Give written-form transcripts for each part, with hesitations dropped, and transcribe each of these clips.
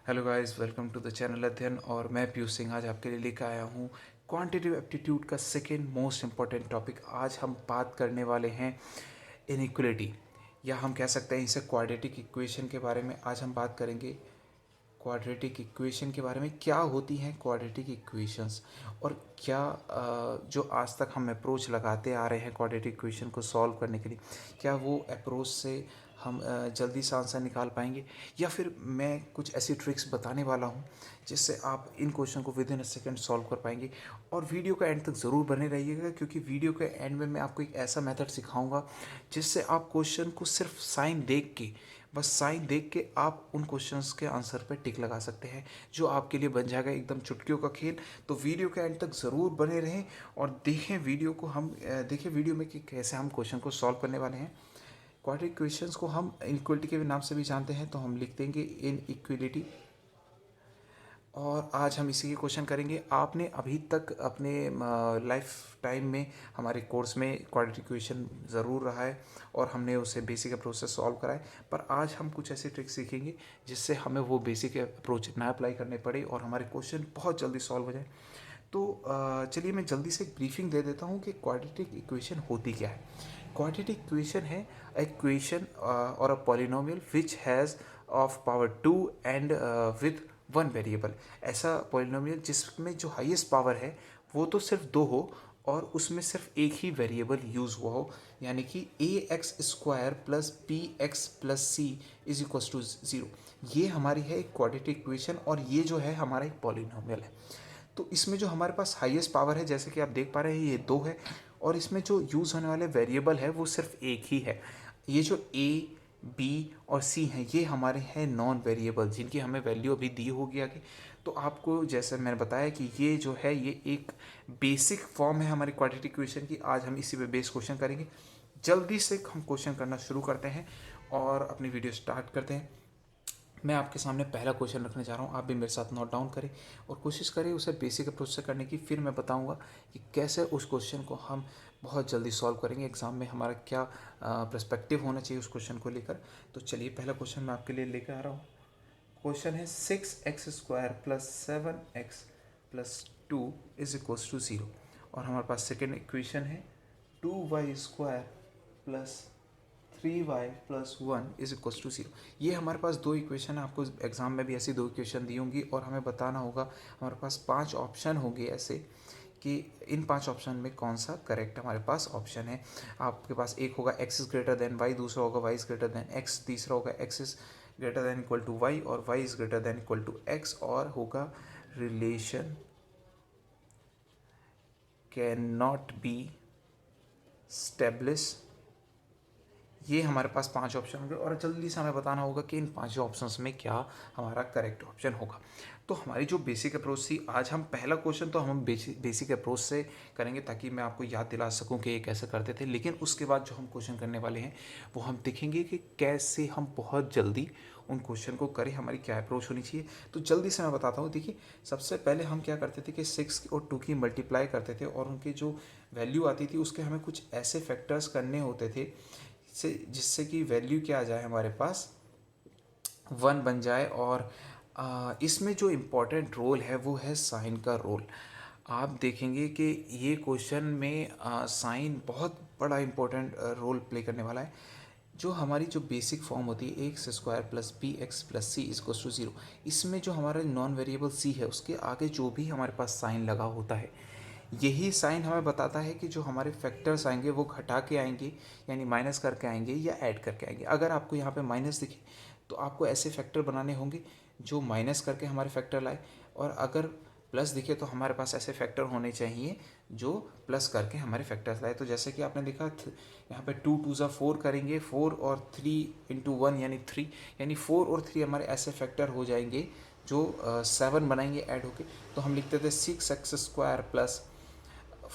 Hello guys, welcome to the channel Adhyayan. और मैं पीयूष सिंह आज आपके लिए लेकर आया हूँ क्वांटिटेटिव एप्टीट्यूड का सेकेंड मोस्ट इम्पॉर्टेंट टॉपिक। आज हम बात करने वाले हैं इनइक्वलिटी, या हम कह सकते हैं इसे क्वाड्रेटिक इक्वेशन के बारे में। आज हम बात करेंगे क्वाड्रेटिक इक्वेशन के बारे में, क्या होती हैं क्वाड्रेटिक इक्वेशंस, और क्या जो आज तक हम अप्रोच लगाते आ रहे हैं क्वाड्रेटिक इक्वेशन को सॉल्व करने के लिए, क्या वो अप्रोच से हम जल्दी से आंसर निकाल पाएंगे, या फिर मैं कुछ ऐसी ट्रिक्स बताने वाला हूं जिससे आप इन क्वेश्चन को with in a second solve कर पाएंगे। और वीडियो का एंड तक ज़रूर बने रहिएगा, क्योंकि वीडियो के एंड में मैं आपको एक ऐसा मेथड सिखाऊंगा जिससे आप क्वेश्चन को सिर्फ साइन देख के, बस साइन देख के आप उन क्वेश्चंस के आंसर पर टिक लगा सकते हैं, जो आपके लिए बन जाएगा एकदम चुटकियों का खेल। तो वीडियो के एंड तक ज़रूर बने रहें और देखें वीडियो को। हम देखें वीडियो में कि कैसे हम क्वेश्चन को सॉल्व करने वाले हैं। क्वाड्रेटिक इक्वेशंस को हम इनइक्वलिटी के नाम से भी जानते हैं, तो हम लिख देंगे इनइक्वलिटी। और आज हम इसी के क्वेश्चन करेंगे। आपने अभी तक अपने लाइफ टाइम में हमारे कोर्स में क्वाड्रेटिक इक्वेशन ज़रूर रहा है और हमने उसे बेसिक अप्रोच से सॉल्व करा है, पर आज हम कुछ ऐसे ट्रिक्स सीखेंगे जिससे हमें वो बेसिक अप्रोच ना अप्लाई करने पड़े और हमारे क्वेश्चन बहुत जल्दी सॉल्व हो जाए। तो चलिए मैं जल्दी से एक ब्रीफिंग दे देता हूँ कि क्वाड्रेटिक इक्वेशन होती क्या है। क्वाड्रेटिक इक्वेशन है इक्वेशन और a polynomial which has of power 2 and with one variable. ऐसा पॉलिनोमियल जिसमें जो हाईएस्ट पावर है वो तो सिर्फ 2 हो और उसमें सिर्फ एक ही वेरिएबल यूज़ हुआ हो, यानी कि A x square plus B x plus C is equals to 0। ये हमारी है एक क्वाड्रेटिक इक्वेशन और ये जो है हमारा एक पॉलिनोमियल है। तो इसमें जो हमारे पास हाईएस्ट पावर है, जैसे कि आप देख पा रहे हैं, ये 2 है और इसमें जो यूज़ होने वाले वेरिएबल है वो सिर्फ एक ही है। ये जो ए बी और सी हैं ये हमारे हैं नॉन वेरिएबल, जिनकी हमें वैल्यू अभी दी होगी आगे। तो आपको जैसे मैंने बताया कि ये जो है ये एक बेसिक फॉर्म है हमारी क्वाड्रेटिक इक्वेशन की। आज हम इसी पे बेस क्वेश्चन करेंगे। जल्दी से हम क्वेश्चन करना शुरू करते हैं और अपनी वीडियो स्टार्ट करते हैं। मैं आपके सामने पहला क्वेश्चन रखने जा रहा हूँ, आप भी मेरे साथ नोट डाउन करें और कोशिश करें उसे बेसिक अप्रोच से करने की। फिर मैं बताऊँगा कि कैसे उस क्वेश्चन को हम बहुत जल्दी सॉल्व करेंगे। एग्जाम में हमारा क्या पर्सपेक्टिव होना चाहिए उस क्वेश्चन को लेकर। तो चलिए पहला क्वेश्चन मैं आपके लिए लेकर आ रहा हूँ। क्वेश्चन है 6x² plus 7x plus 2 is equals to 0। और हमारे पास सेकेंड इक्वेशन है 2y² plus 3y plus 1 is equals to 0। ये हमारे पास दो इक्वेशन है। आपको एग्जाम में भी ऐसी दो इक्वेशन दी होंगी और हमें बताना होगा। हमारे पास 5 ऑप्शन होंगे ऐसे कि इन 5 ऑप्शन में कौन सा करेक्ट हमारे पास ऑप्शन है। आपके पास एक होगा x is greater than y, दूसरा होगा y is greater than x, तीसरा होगा x is greater than equal to y और y is greater than equal to x, और होगा relation can not be establish. ये हमारे पास 5 ऑप्शन होंगे और जल्दी से हमें बताना होगा कि इन 5 ऑप्शंस में क्या हमारा करेक्ट ऑप्शन होगा। तो हमारी जो बेसिक अप्रोच थी, आज हम पहला क्वेश्चन तो हम बेसिक अप्रोच से करेंगे ताकि मैं आपको याद दिला सकूं कि ये कैसे करते थे। लेकिन उसके बाद जो हम क्वेश्चन करने वाले हैं वो हम देखेंगे कि कैसे हम बहुत जल्दी उन क्वेश्चन को करें, हमारी क्या अप्रोच होनी चाहिए। तो जल्दी से मैं बताता हूँ। देखिए, सबसे पहले हम क्या करते थे कि 6 और 2 की मल्टीप्लाई करते थे और उनकी जो वैल्यू आती थी उसके हमें कुछ ऐसे फैक्टर्स करने होते थे जिससे कि वैल्यू क्या आ जाए हमारे पास 1 बन जाए। और इसमें जो इम्पोर्टेंट रोल है वो है साइन का रोल। आप देखेंगे कि ये क्वेश्चन में साइन बहुत बड़ा इम्पोर्टेंट रोल प्ले करने वाला है। जो हमारी जो बेसिक फॉर्म होती है x² plus B x plus c is equals to 0, इसमें जो हमारा नॉन वेरिएबल c है उसके आगे जो भी हमारे पास साइन लगा होता है, यही साइन हमें बताता है कि जो हमारे फैक्टर्स आएंगे वो घटा के आएंगे, यानी माइनस करके आएंगे या ऐड करके आएंगे। अगर आपको यहाँ पे माइनस दिखे तो आपको ऐसे फैक्टर बनाने होंगे जो माइनस करके हमारे फैक्टर लाए, और अगर प्लस दिखे तो हमारे पास ऐसे फैक्टर होने चाहिए जो प्लस करके हमारे फैक्टर्स लाए। तो जैसे कि आपने देखा यहाँ पे 2 2 ज़ा 4 करेंगे, 4 और 3 इंटू 1 यानी 3, यानी 4 और 3 हमारे ऐसे फैक्टर हो जाएंगे जो 7 बनाएंगे ऐड होके। तो हम लिखते थे 6x² plus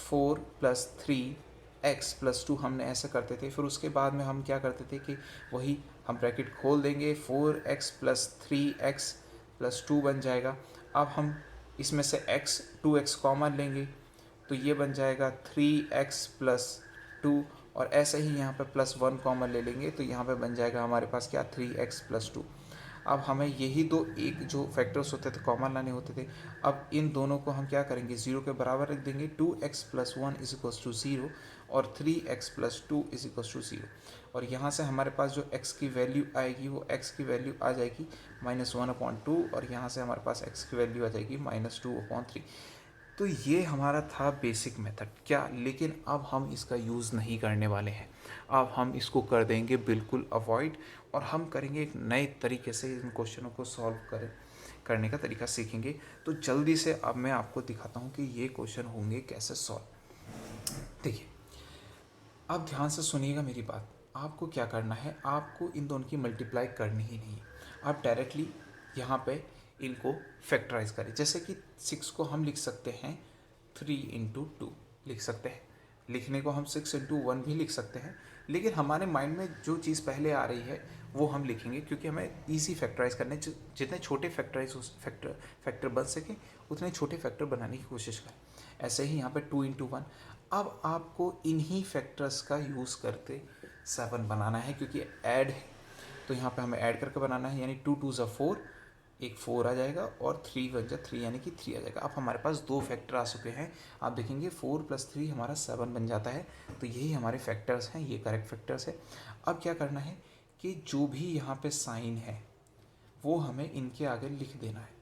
4 plus 3x plus 2, हमने ऐसा करते थे। फिर उसके बाद में हम क्या करते थे कि वही हम ब्रैकेट खोल देंगे, 4x प्लस 3x प्लस 2 बन जाएगा। अब हम इसमें से 2x कॉमन लेंगे तो ये बन जाएगा 3x प्लस 2, और ऐसे ही यहाँ पे प्लस 1 कॉमन ले लेंगे तो यहाँ पे बन जाएगा हमारे पास क्या 3x प्लस 2। अब हमें यही दो एक जो फैक्टर्स होते थे कॉमन लाने होते थे। अब इन दोनों को हम क्या करेंगे, ज़ीरो के बराबर रख देंगे। 2x+1 is equals to zero और 3x+2 is equals to zero. और यहाँ से हमारे पास जो x की वैल्यू आएगी वो x की वैल्यू आ जाएगी -1/2 और यहाँ से हमारे पास x की वैल्यू आ जाएगी -2/3। तो ये हमारा था बेसिक मेथड क्या, लेकिन अब हम इसका यूज़ नहीं करने वाले हैं। अब हम इसको कर देंगे बिल्कुल अवॉइड और हम करेंगे एक नए तरीके से इन क्वेश्चनों को सॉल्व करने का तरीका सीखेंगे। तो जल्दी से अब मैं आपको दिखाता हूँ कि ये क्वेश्चन होंगे कैसे सॉल्व। देखिए, अब ध्यान से सुनिएगा मेरी बात। आपको क्या करना है, आपको इन दोनों की मल्टीप्लाई करनी ही नहीं है। आप डायरेक्टली यहाँ पे इनको फैक्टराइज करें। जैसे कि 6 को हम लिख सकते हैं 3/2 लिख सकते हैं। लिखने को हम 6/1 भी लिख सकते हैं, लेकिन हमारे माइंड में जो चीज़ पहले आ रही है वो हम लिखेंगे, क्योंकि हमें इजी फैक्टराइज करने, जितने छोटे फैक्टर बन सके उतने छोटे फैक्टर बनाने की कोशिश करें। ऐसे ही यहाँ पे 2/1। अब आपको इन्हीं फैक्टर्स का यूज़ करते 7 बनाना है, क्योंकि ऐड है तो यहाँ पे हमें ऐड करके बनाना है। यानी 2 2 4, एक 4 आ जाएगा और 3 1 3 यानी कि 3 आ जाएगा। अब हमारे पास दो फैक्टर आ चुके हैं। आप देखेंगे 4 + 3 हमारा 7 बन जाता है। तो यही हमारे फैक्टर्स हैं, ये करेक्ट फैक्टर्स है। अब क्या करना है कि जो भी यहाँ पे साइन है वो हमें इनके आगे लिख देना है।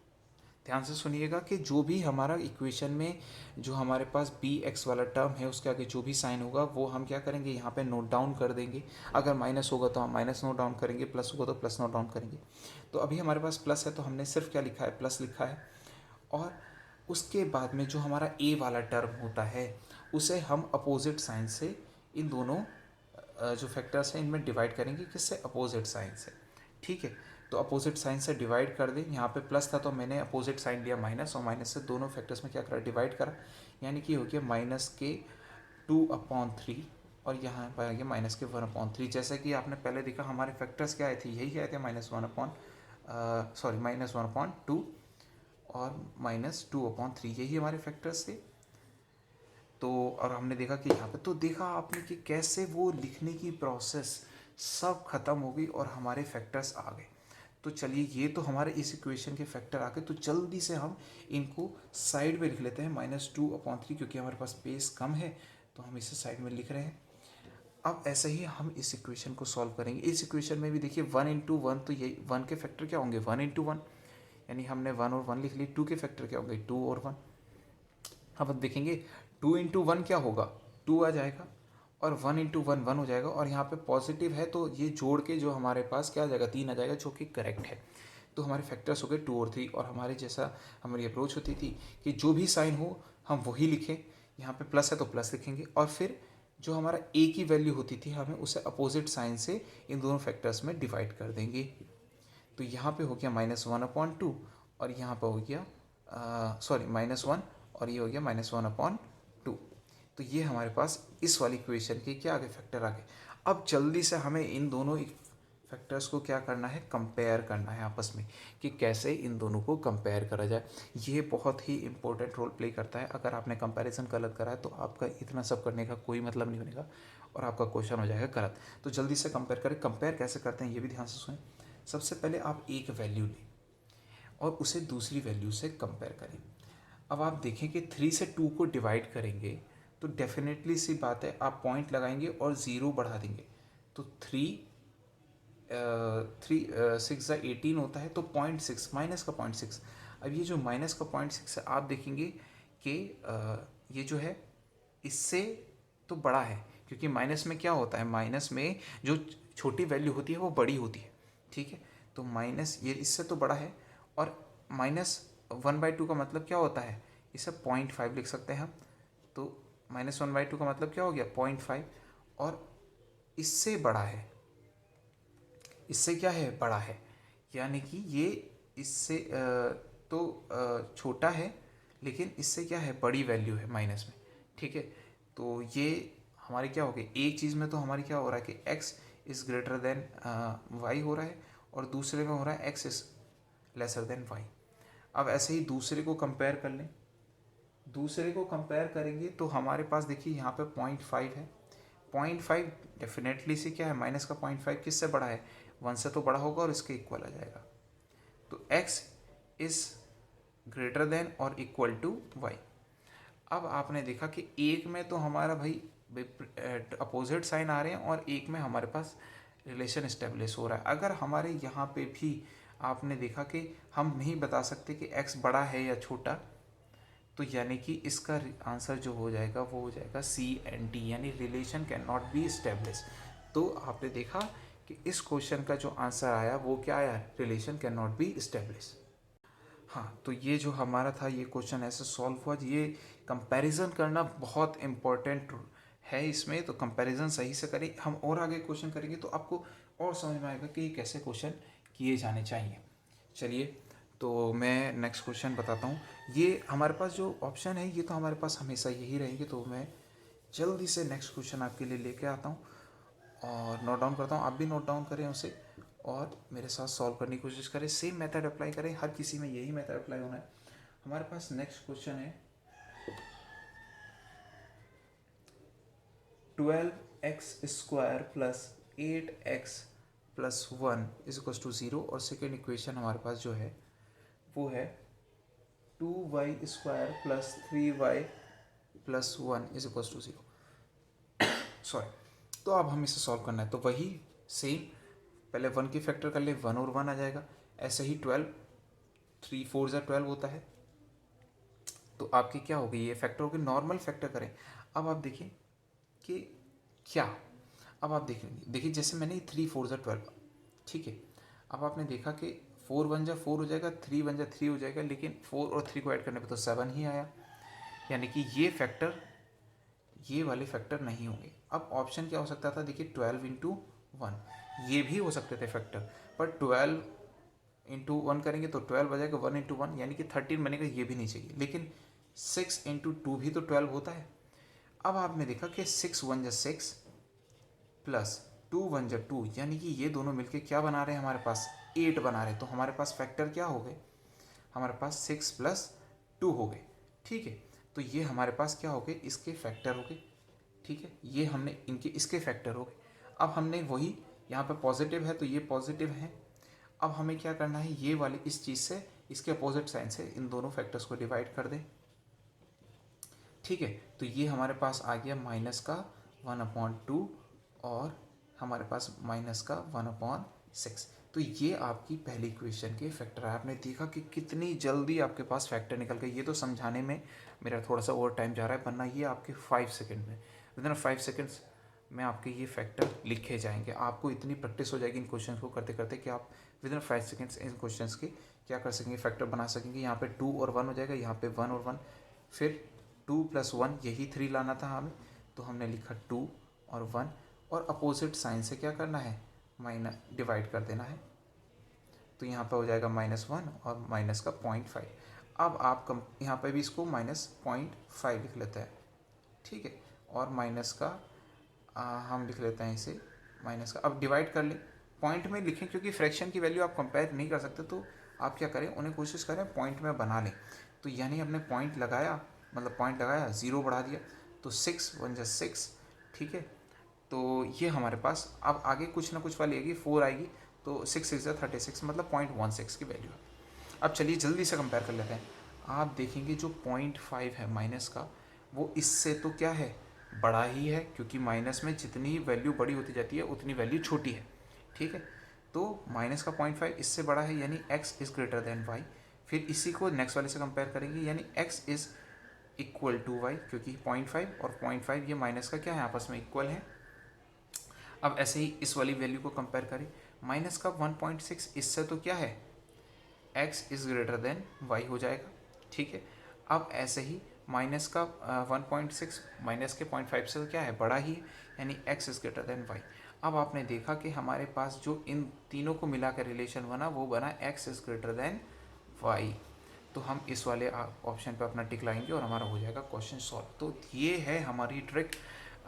ध्यान से सुनिएगा कि जो भी हमारा इक्वेशन में जो हमारे पास bx वाला टर्म है उसके आगे जो भी साइन होगा वो हम क्या करेंगे, यहाँ पे नोट डाउन कर देंगे। अगर माइनस होगा तो हम माइनस नोट डाउन करेंगे, प्लस होगा तो प्लस नोट डाउन करेंगे। तो अभी हमारे पास प्लस है तो हमने सिर्फ क्या लिखा है, प्लस लिखा है। और उसके बाद में जो हमारा a वाला टर्म होता है उसे हम अपोजिट साइन से इन दोनों जो फैक्टर्स हैं इनमें डिवाइड करेंगे। किससे, अपोजिट साइन से। ठीक है, तो अपोजिट साइन से डिवाइड कर दें। यहाँ पे प्लस था तो मैंने अपोजिट साइन लिया माइनस, और माइनस से दोनों फैक्टर्स में क्या करा, डिवाइड करा। यानी कि हो गया -2/3 और यहाँ पर आ गया -1/3। जैसे कि आपने पहले देखा हमारे फैक्टर्स क्या आए थे, यही आए थे -1/2 और -2/3, यही हमारे फैक्टर्स थे। तो और हमने देखा कि यहाँ पे तो देखा आपने कि कैसे वो लिखने की प्रोसेस सब खत्म हो गई और हमारे फैक्टर्स आ गए। तो चलिए, ये तो हमारे इस इक्वेशन के फैक्टर आ गए। तो जल्दी से हम इनको साइड में लिख लेते हैं -2/3, क्योंकि हमारे पास स्पेस कम है तो हम इसे साइड में लिख रहे हैं। अब ऐसे ही हम इस इक्वेशन को सॉल्व करेंगे। इस इक्वेशन में भी देखिए 1/1, तो ये 1 के फैक्टर क्या होंगे, 1/1, यानी हमने 1 और 1 लिख ली। 2 के फैक्टर क्या होंगे, 2 और 1। अब हम देखेंगे 2/1 क्या होगा, 2 आ जाएगा और 1/1 1 हो जाएगा। और यहाँ पे पॉजिटिव है तो ये जोड़ के जो हमारे पास क्या आ जाएगा, 3 आ जाएगा, जो कि करेक्ट है। तो हमारे फैक्टर्स हो गए 2 और 3। और हमारे जैसा हमारी अप्रोच होती थी कि जो भी साइन हो हम वही लिखें। यहाँ पे प्लस है तो प्लस लिखेंगे, और फिर जो हमारा ए की वैल्यू होती थी हमें उसे अपोजिट साइन से इन दोनों फैक्टर्स में डिवाइड कर देंगे। तो यहाँ पे हो गया -1/2 और यहाँ पे हो गया -1 और ये हो गया -1/2। तो ये हमारे पास इस वाली इक्वेशन के क्या आ गए, फैक्टर आ गए। अब जल्दी से हमें इन दोनों फैक्टर्स को क्या करना है, कंपेयर करना है आपस में, कि कैसे इन दोनों को कंपेयर करा जाए। ये बहुत ही इंपॉर्टेंट रोल प्ले करता है। अगर आपने कंपैरिजन गलत करा है तो आपका इतना सब करने का कोई मतलब नहीं बनेगा और आपका क्वेश्चन हो जाएगा गलत। तो जल्दी से कंपेयर करें। कंपेयर कैसे करते हैं ये भी ध्यान से सुनें। सबसे पहले आप एक वैल्यू लें और उसे दूसरी वैल्यू से कंपेयर करें। अब आप देखें कि 3 से 2 को डिवाइड करेंगे तो डेफिनेटली सी बात है आप पॉइंट लगाएंगे और ज़ीरो बढ़ा देंगे। तो 6 होता है तो 0.6 माइनस का 0.6। अब ये जो माइनस का 0.6 है आप देखेंगे कि ये जो है इससे तो बड़ा है, क्योंकि माइनस में क्या होता है, माइनस में जो छोटी वैल्यू होती है वो बड़ी होती है। ठीक है, तो माइनस ये इससे तो बड़ा है। और -1/2 का मतलब क्या होता है, इसे 0.5 लिख सकते हैं हम। तो -1/2 का मतलब क्या हो गया, 0.5। और इससे बड़ा है, इससे क्या है, बड़ा है, यानी कि ये इससे छोटा है लेकिन इससे क्या है, बड़ी वैल्यू है माइनस में। ठीक है, तो ये हमारी क्या हो गई, एक चीज़ में तो हमारी क्या हो रहा है कि x is greater than y हो रहा है और दूसरे में हो रहा है x is lesser than y। अब ऐसे ही दूसरे को कंपेयर कर लें। दूसरे को कंपेयर करेंगे तो हमारे पास देखिए यहाँ पे 0.5 है। 0.5 डेफिनेटली से क्या है, माइनस का 0.5 किससे बड़ा है, 1 से तो बड़ा होगा और इसके इक्वल आ जाएगा। तो x इज़ ग्रेटर देन और इक्वल टू y। अब आपने देखा कि एक में तो हमारा भाई अपोजिट साइन आ रहे हैं और एक में हमारे पास रिलेशन इस्टेब्लिश हो रहा है। अगर हमारे यहाँ पे भी आपने देखा कि हम नहीं बता सकते कि x बड़ा है या छोटा, तो यानी कि इसका आंसर जो हो जाएगा वो हो जाएगा CND, यानी relation can not B establish. तो आपने देखा कि इस क्वेश्चन का जो आंसर आया वो क्या आया, relation can not B establish. हाँ, तो ये जो हमारा था ये क्वेश्चन ऐसे सॉल्व हुआ। ये कंपैरिजन करना बहुत इम्पोर्टेंट है इसमें, तो कंपैरिजन सही से करें। हम और आगे क्वेश्चन करेंगे तो आपको और समझ में आएगा कि ये कैसे क्वेश्चन किए जाने चाहिए। चलिए, तो मैं नेक्स्ट क्वेश्चन बताता हूँ। ये हमारे पास जो ऑप्शन है ये तो हमारे पास हमेशा यही रहेंगे, तो मैं जल्दी से नेक्स्ट क्वेश्चन आपके लिए लेके आता हूँ और नोट डाउन करता हूँ। आप भी नोट डाउन करें उसे और मेरे साथ सॉल्व करने की कोशिश करें। सेम मेथड अप्लाई करें, हर किसी में यही मेथड अप्लाई होना है। हमारे पास नेक्स्ट क्वेश्चन है 12x² plus 8x+1 is equal to 0, और सेकेंड इक्वेशन हमारे पास जो है वो है 2y² plus 3y+1 is equal to 0। Sorry, तो अब हम इसे सॉल्व करना है, तो वही सेम पहले 1 की फैक्टर कर ले, 1 और 1 आ जाएगा। ऐसे ही 12, 3 4 ज़ा 12 होता है, तो आपकी क्या होगी, ये फैक्टर होगी। नॉर्मल फैक्टर करें। अब आप देखिए कि क्या, अब आप देखिए जैसे मैंने 3 4 ज़ा 12, ठीक है। अब आपने देखा कि 4 1 ज़ा 4 हो जाएगा, 3 1 ज़ा 3 हो जाएगा, लेकिन 4 और 3 को ऐड करने पे तो 7 ही आया, यानी कि ये फैक्टर, ये वाले फैक्टर नहीं होंगे। अब ऑप्शन क्या हो सकता था, देखिए 12 इंटू 1, ये भी हो सकते थे फैक्टर, पर 12 इंटू 1 करेंगे तो 12 बजाएगा, 1 इंटू 1 यानी कि 13 बनेगा, ये भी नहीं चाहिए। लेकिन 6 इंटू 2 भी तो 12 होता है। अब आपने देखा कि 6 1 ज़ा 6 प्लस 2 1 ज़ा 2, यानी कि ये दोनों मिलके क्या बना रहे हैं, हमारे पास 8 बना रहे हैं। तो हमारे पास फैक्टर क्या हो गए, हमारे पास 6 प्लस 2 हो गए, ठीक है। तो ये हमारे पास क्या हो गए, इसके फैक्टर हो गए, ठीक है। ये हमने इनके इसके फैक्टर हो गए। अब हमने वही, यहाँ पे पॉजिटिव है तो ये पॉजिटिव है। अब हमें क्या करना है, ये वाली इस चीज़ से, इसके अपोजिट साइन से इन दोनों फैक्टर्स को डिवाइड कर दें, ठीक है। तो ये हमारे पास आ गया माइनस का 1/2 और हमारे पास माइनस का 1/6। तो ये आपकी पहली इक्वेशन के फैक्टर है। आपने देखा कि कितनी जल्दी आपके पास फैक्टर निकल गए। ये तो समझाने में मेरा थोड़ा सा और टाइम जा रहा है, वरना ये आपके 5 सेकेंड में, विदिन 5 सेकेंड्स में आपके ये फैक्टर लिखे जाएंगे। आपको इतनी प्रैक्टिस हो जाएगी इन क्वेश्चन को करते करते कि आप विदिन 5 सेकेंड्स इन क्वेश्चन के क्या कर सकेंगे, फैक्टर बना सकेंगे। यहाँ पे 2 और 1 हो जाएगा, यहाँ पे 1 और 1, फिर 2 + 1, यही 3 लाना था हमें, तो हमने लिखा 2 और 1, और अपोजिट साइन से क्या करना है, माइनस डिवाइड कर देना है। तो यहाँ पे हो जाएगा -1 और माइनस का 0.5। अब आप यहाँ पे भी इसको -0.5 लिख लेते हैं, ठीक है। और माइनस का हम लिख लेते हैं इसे माइनस का। अब डिवाइड कर लें, पॉइंट में लिखें क्योंकि फ्रैक्शन की वैल्यू आप कंपेयर नहीं कर सकते, तो आप क्या करें, उन्हें कोशिश करें पॉइंट में बना लें। तो यानी हमने पॉइंट लगाया, मतलब पॉइंट लगाया, 0 बढ़ा दिया, तो 6 1 ज़ा 6, ठीक है। तो ये हमारे पास अब आगे कुछ ना कुछ वाली आएगी, 4 आएगी, तो 6 6 ज़ा 36, मतलब 0.16 की वैल्यू है। अब चलिए जल्दी से कंपेयर कर लेते हैं। आप देखेंगे जो 0.5 है माइनस का, वो इससे तो क्या है, बड़ा ही है, क्योंकि माइनस में जितनी वैल्यू बड़ी होती जाती है उतनी वैल्यू छोटी है, ठीक है। तो माइनस का 0.5 इससे बड़ा है, यानी x is greater than y। फिर इसी को नेक्स्ट वाले से कंपेयर करेंगे, यानी x is equal to y, क्योंकि 0.5 और 0.5 ये माइनस का क्या है, आपस में इक्वल है। अब ऐसे ही इस वाली वैल्यू को कंपेयर करें, माइनस का 1.6 इससे तो क्या है, x is greater than y हो जाएगा, ठीक है। अब ऐसे ही माइनस का 1.6 माइनस के 0.5 से तो क्या है, बड़ा ही है, यानी x is greater than y। अब आपने देखा कि हमारे पास जो इन तीनों को मिला कर रिलेशन बना, वो बना x is greater than y। तो हम इस वाले ऑप्शन पे अपना टिक लाएंगे और हमारा हो जाएगा क्वेश्चन सॉल्व। तो ये है हमारी ट्रिक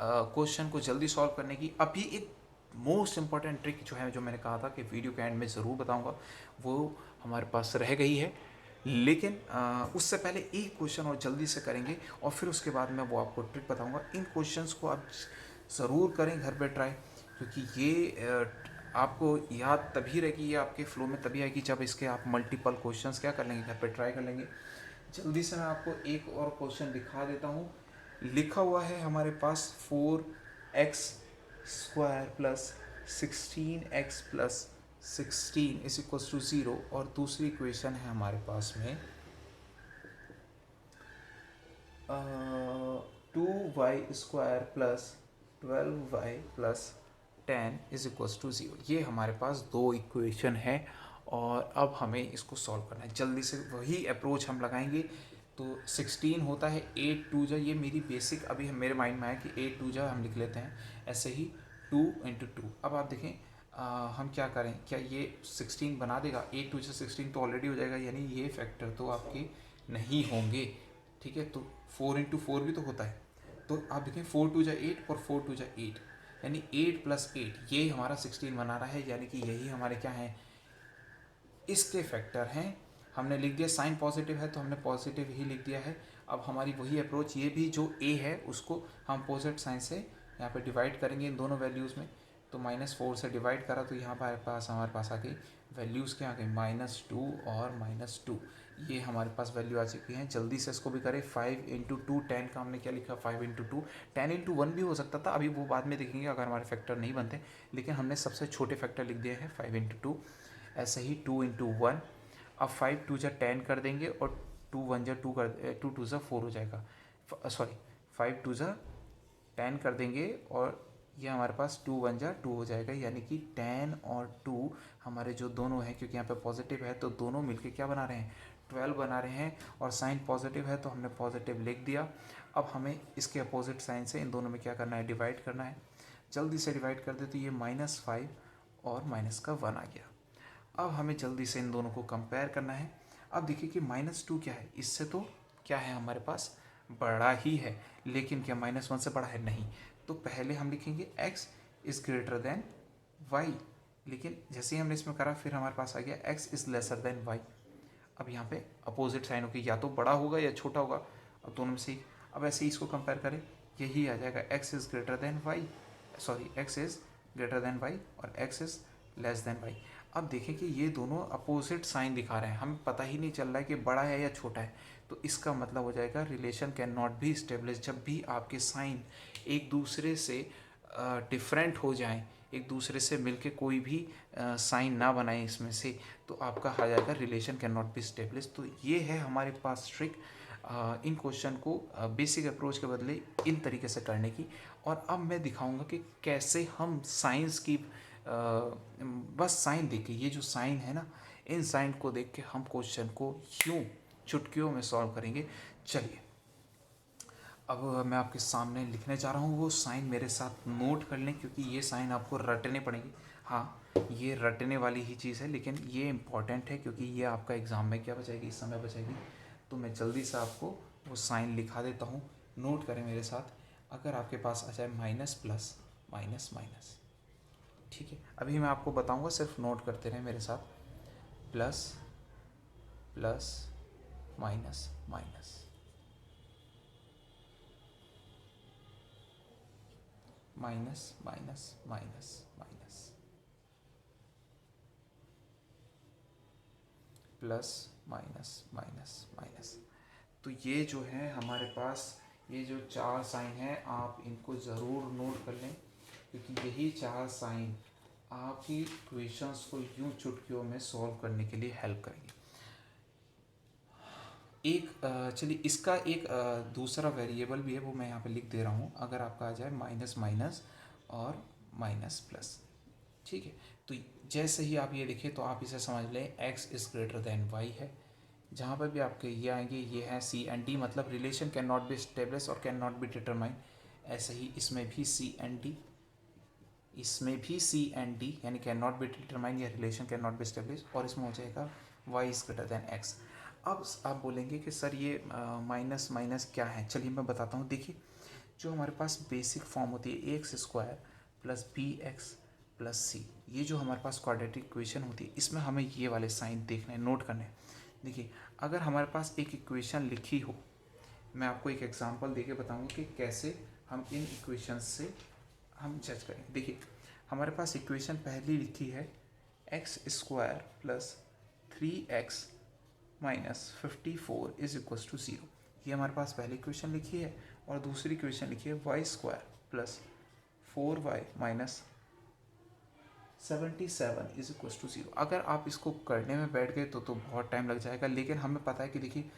क्वेश्चन को जल्दी सॉल्व करने की। अभी एक मोस्ट इम्पॉर्टेंट ट्रिक जो है, जो मैंने कहा था कि वीडियो के एंड में ज़रूर बताऊंगा, वो हमारे पास रह गई है। लेकिन उससे पहले एक क्वेश्चन और जल्दी से करेंगे और फिर उसके बाद मैं वो आपको ट्रिक बताऊंगा। इन क्वेश्चंस को आप ज़रूर करें घर पे ट्राई, क्योंकि ये आपको याद तभी रहेगी, ये आपके फ्लो में तभी आएगी जब इसके आप मल्टीपल क्वेश्चंस क्या कर लेंगे, घर पे ट्राई कर लेंगे। जल्दी से मैं आपको एक और क्वेश्चन दिखा देता हूँ। लिखा हुआ है हमारे पास 4x² plus 16x+16 is equals to 0, और दूसरी इक्वेशन है हमारे पास में 2y² plus 12y+10 is equals to 0। ये हमारे पास दो इक्वेशन है और अब हमें इसको सॉल्व करना है। जल्दी से वही अप्रोच हम लगाएंगे। तो 16 होता है 8 2 जा, ये मेरी बेसिक अभी मेरे माइंड में आया कि 8 2 जा हम लिख लेते हैं, ऐसे ही 2 × 2। अब आप देखें हम क्या करें, क्या ये 16 बना देगा? 8 2 जा 16 तो ऑलरेडी हो जाएगा, यानी ये फैक्टर तो आपके नहीं होंगे। ठीक है, तो 4 × 4 भी तो होता है। तो आप देखें 4 2 जा 8 और 4 2 जा 8, यानी 8 + 8 ये हमारा 16 बना रहा है, यानी कि यही हमारे क्या हैं, इसके फैक्टर हैं। हमने लिख दिया, साइन पॉजिटिव है तो हमने पॉजिटिव ही लिख दिया है। अब हमारी वही अप्रोच, ये भी जो a है उसको हम अपोजिट साइन से यहाँ पे डिवाइड करेंगे इन दोनों वैल्यूज़ में। तो -4 से डिवाइड करा तो यहाँ पर हमारे पास आ गई वैल्यूज़, क्या आ गई, -2 और -2। ये हमारे पास वैल्यू आ चुकी है। जल्दी से इसको भी करें। 5 × 2 10 का हमने क्या लिखा, 5 × 2 10 × 1 भी हो सकता था, अभी वो बाद में देखेंगे अगर हमारे फैक्टर नहीं बनते, लेकिन हमने सबसे छोटे फैक्टर लिख दिए हैं 5 × 2। ऐसे ही 2 × 1। अब 5 2 जा 10 कर देंगे और 2 1 जा 2 2 2 जा 4 हो जाएगा। सॉरी 5 2 जा 10 कर देंगे और ये हमारे पास 2 1 जा 2 हो जाएगा, यानी कि 10 और 2 हमारे जो दोनों हैं, क्योंकि यहाँ पे पॉजिटिव है तो दोनों मिलके क्या बना रहे हैं, 12 बना रहे हैं। और साइन पॉजिटिव है तो हमने पॉजिटिव लिख दिया। अब हमें इसके अपोजिट साइन से इन दोनों में क्या करना है, डिवाइड करना है। जल्दी से डिवाइड कर दे तो ये -5 और -1 आ गया। अब हमें जल्दी से इन दोनों को कंपेयर करना है। अब देखिए कि -2 क्या है, इससे तो क्या है हमारे पास बड़ा ही है, लेकिन क्या -1 से बड़ा है, नहीं। तो पहले हम लिखेंगे x is greater than y, लेकिन जैसे ही हमने इसमें करा फिर हमारे पास आ गया x is lesser than y। अब यहाँ पे अपोजिट साइन होगी, या तो बड़ा होगा या छोटा होगा, अब दोनों में से ही। अब ऐसे ही इसको कंपेयर करें, यही आ जाएगा x is greater than y, sorry x is greater than y और x is less than y। अब देखें कि ये दोनों अपोजिट साइन दिखा रहे हैं, हमें पता ही नहीं चल रहा है कि बड़ा है या छोटा है। तो इसका मतलब हो जाएगा relation can not B establish. जब भी आपके साइन एक दूसरे से डिफरेंट हो जाएं, एक दूसरे से मिलके कोई भी साइन ना बनाए इसमें से, तो आपका आ जाएगा relation can not B establish. तो ये है हमारे पास ट्रिक इन क्वेश्चन को बेसिक अप्रोच के बदले इन तरीके से करने की। और अब मैं दिखाऊंगा कि कैसे हम साइंस की बस साइन देख के, ये जो साइन है ना, इन साइन को देख के हम क्वेश्चन को यूँ चुटकियों में सॉल्व करेंगे। चलिए, अब मैं आपके सामने लिखने जा रहा हूँ, वो साइन मेरे साथ नोट कर लें, क्योंकि ये साइन आपको रटने पड़ेंगे। हाँ, ये रटने वाली ही चीज़ है, लेकिन ये इम्पॉर्टेंट है क्योंकि ये आपका एग्ज़ाम में क्या बचाएगी, इस समय बचाएगी। तो मैं जल्दी से आपको वो साइन लिखा देता हूँ, नोट करें मेरे साथ। अगर आपके पास आ जाए माइनस प्लस माइनस माइनस, ठीक है, अभी मैं आपको बताऊँगा, सिर्फ नोट करते रहें मेरे साथ। Plus plus minus minus, minus minus minus minus, plus minus minus minus. तो ये जो है हमारे पास, ये जो चार साइन हैं, आप इनको ज़रूर नोट कर लें, क्योंकि यही चार साइन आपकी क्वेश्चंस को यूं चुटकियों में सॉल्व करने के लिए हेल्प करेंगे। एक चलिए, इसका एक दूसरा वेरिएबल भी है, वो मैं यहाँ पे लिख दे रहा हूँ। अगर आपका आ जाए माइनस माइनस और माइनस प्लस, ठीक है, तो जैसे ही आप ये देखें तो आप इसे समझ लें x is greater than y है। जहाँ पर भी आपके ये आएंगे, ये है C एंड D, मतलब relation can not be establish और कैन नॉट बी डिटरमाइन। ऐसे ही इसमें भी C एंड D, इसमें भी C एंड D, यानी कैन नॉट बी डिटरमाइन या relation can not be establish, और इसमें हो जाएगा y is greater than x। अब आप बोलेंगे कि सर ये माइनस माइनस क्या है, चलिए मैं बताता हूँ। देखिए, जो हमारे पास बेसिक फॉर्म होती है a² प्लस bx प्लस सी, ये जो हमारे पास क्वाड्रेटिक इक्वेशन होती है, इसमें हमें ये वाले साइन देखने हैं, नोट करने हैं। देखिए, अगर हमारे पास एक इक्वेशन लिखी हो, मैं आपको एक एग्जांपल देके बताऊंगा कि कैसे हम इन इक्वेशन से हम जज करें। देखिए, हमारे पास इक्वेशन पहली लिखी है x square plus 3x minus 54 is equal to 0। ये हमारे पास पहली इक्वेशन लिखी है और दूसरी इक्वेशन लिखी है y square plus 4y minus 77 is equal to 0। अगर आप इसको करने में बैठ गए तो बहुत टाइम लग जाएगा, लेकिन हमें पता है कि देखिए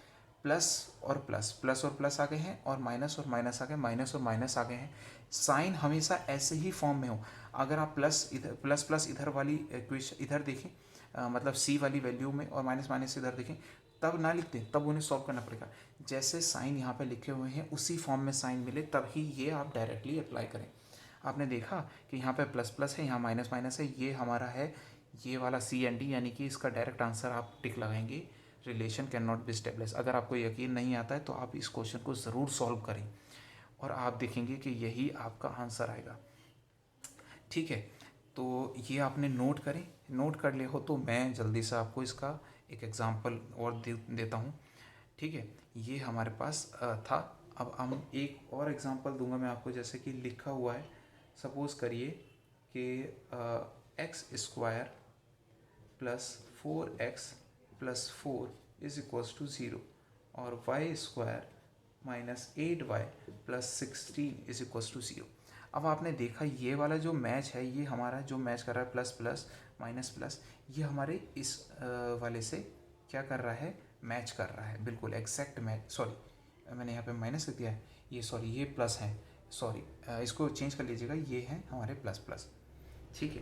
प्लस और प्लस आ गए हैं और माइनस आ गए, माइनस और माइनस आ गए हैं। साइन हमेशा ऐसे ही फॉर्म में हो। अगर आप प्लस इधर वाली इक्वेशन इधर देखें, मतलब सी वाली वैल्यू में, और माइनस इधर देखें, तब ना लिखते, तब उन्हें सॉल्व करना पड़ेगा। जैसे साइन यहाँ पे लिखे हुए हैं उसी फॉर्म में साइन मिले तभी ये आप डायरेक्टली अप्लाई करें। आपने देखा कि यहाँ पे प्लस है, यहाँ माइनस है, ये हमारा है ये वाला सी एंड डी, यानी कि इसका डायरेक्ट आंसर आप टिक लगाएंगे, relation can not be establish. अगर आपको यकीन नहीं आता है तो आप इस क्वेश्चन को ज़रूर सॉल्व करें और आप देखेंगे कि यही आपका आंसर आएगा। ठीक है, तो ये आपने नोट करें, नोट कर लिया हो तो मैं जल्दी से आपको इसका एक एग्जांपल और देता हूँ। ठीक है, ये हमारे पास था। अब हम एक और एग्जांपल दूंगा मैं आपको, जैसे कि लिखा हुआ है, सपोज़ करिए कि x square plus 4x plus 4 is equals to 0 और y square minus 8y plus 16 is equals to 0। अब आपने देखा ये वाला जो मैच है, ये हमारा जो मैच कर रहा है प्लस प्लस माइनस प्लस, ये हमारे इस वाले से क्या कर रहा है, मैच कर रहा है, बिल्कुल एग्जैक्ट मैच। सॉरी, मैंने यहाँ पे माइनस लिख दिया है, ये सॉरी ये प्लस है, सॉरी इसको चेंज कर लीजिएगा, ये है हमारे प्लस प्लस। ठीक है,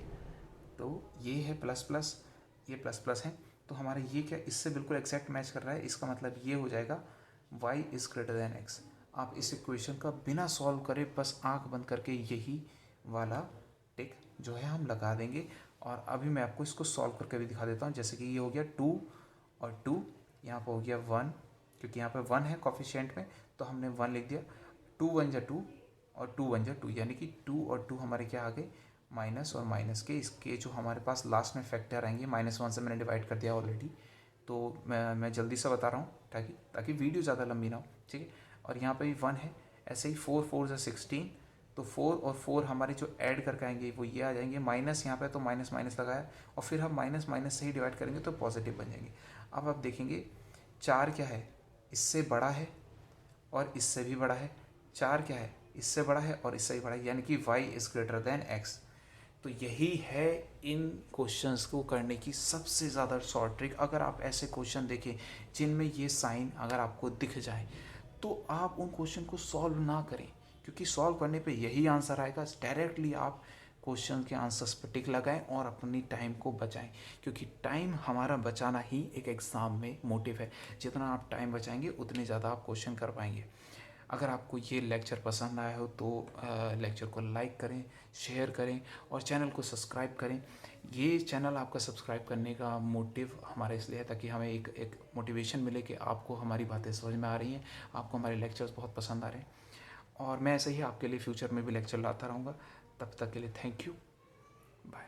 तो ये है प्लस प्लस, ये प्लस प्लस है, तो हमारा ये क्या इससे बिल्कुल एग्जैक्ट मैच कर रहा है। इसका मतलब ये हो जाएगा y is greater than x। आप इस इक्वेशन का बिना सॉल्व करे बस आंख बंद करके यही वाला टिक जो है हम लगा देंगे। और अभी मैं आपको इसको सॉल्व करके भी दिखा देता हूँ। जैसे कि ये हो गया 2 और 2, यहाँ पर हो गया 1, क्योंकि यहाँ पर 1 है कॉफिशिएंट में तो हमने 1 लिख दिया। 2 1 जा 2 और 2 1 जा 2, यानी कि 2 और 2 हमारे क्या आ गए, माइनस और माइनस के। इसके जो हमारे पास लास्ट में फैक्टर आएंगे, -1 से मैंने डिवाइड कर दिया ऑलरेडी, तो मैं जल्दी से बता रहा हूँ ताकि वीडियो ज़्यादा लंबी ना हो। ठीक है, और यहाँ पे भी 1 है, ऐसे ही 4 4 जा 16, तो 4 और 4 हमारे जो ऐड करके आएंगे वो ये आ जाएंगे, माइनस यहाँ पे तो माइनस लगाया और फिर हम माइनस से ही डिवाइड करेंगे तो पॉजिटिव बन जाएंगे। अब आप देखेंगे 4 क्या है, इससे बड़ा है और इससे भी बड़ा है। 4 क्या है, इससे बड़ा है और इससे भी बड़ा है, यानी कि y is greater than x। तो यही है इन क्वेश्चंस को करने की सबसे ज़्यादा शॉर्ट ट्रिक। अगर आप ऐसे क्वेश्चन देखें जिनमें ये साइन अगर आपको दिख जाए तो आप उन क्वेश्चन को सॉल्व ना करें, क्योंकि सॉल्व करने पे यही आंसर आएगा। डायरेक्टली आप क्वेश्चन के आंसर्स पर टिक लगाएं और अपनी टाइम को बचाएं, क्योंकि टाइम हमारा बचाना ही एक एग्ज़ाम में मोटिव है। जितना आप टाइम बचाएंगे उतने ज़्यादा आप क्वेश्चन कर पाएंगे। अगर आपको ये लेक्चर पसंद आया हो तो लेक्चर को लाइक करें, शेयर करें और चैनल को सब्सक्राइब करें। ये चैनल आपका सब्सक्राइब करने का मोटिव हमारा इसलिए है ताकि हमें एक मोटिवेशन मिले कि आपको हमारी बातें समझ में आ रही हैं, आपको हमारे लेक्चर्स बहुत पसंद आ रहे हैं। और मैं ऐसे ही आपके लिए फ्यूचर में भी लेक्चर लाता रहूँगा। तब तक के लिए थैंक यू, बाय।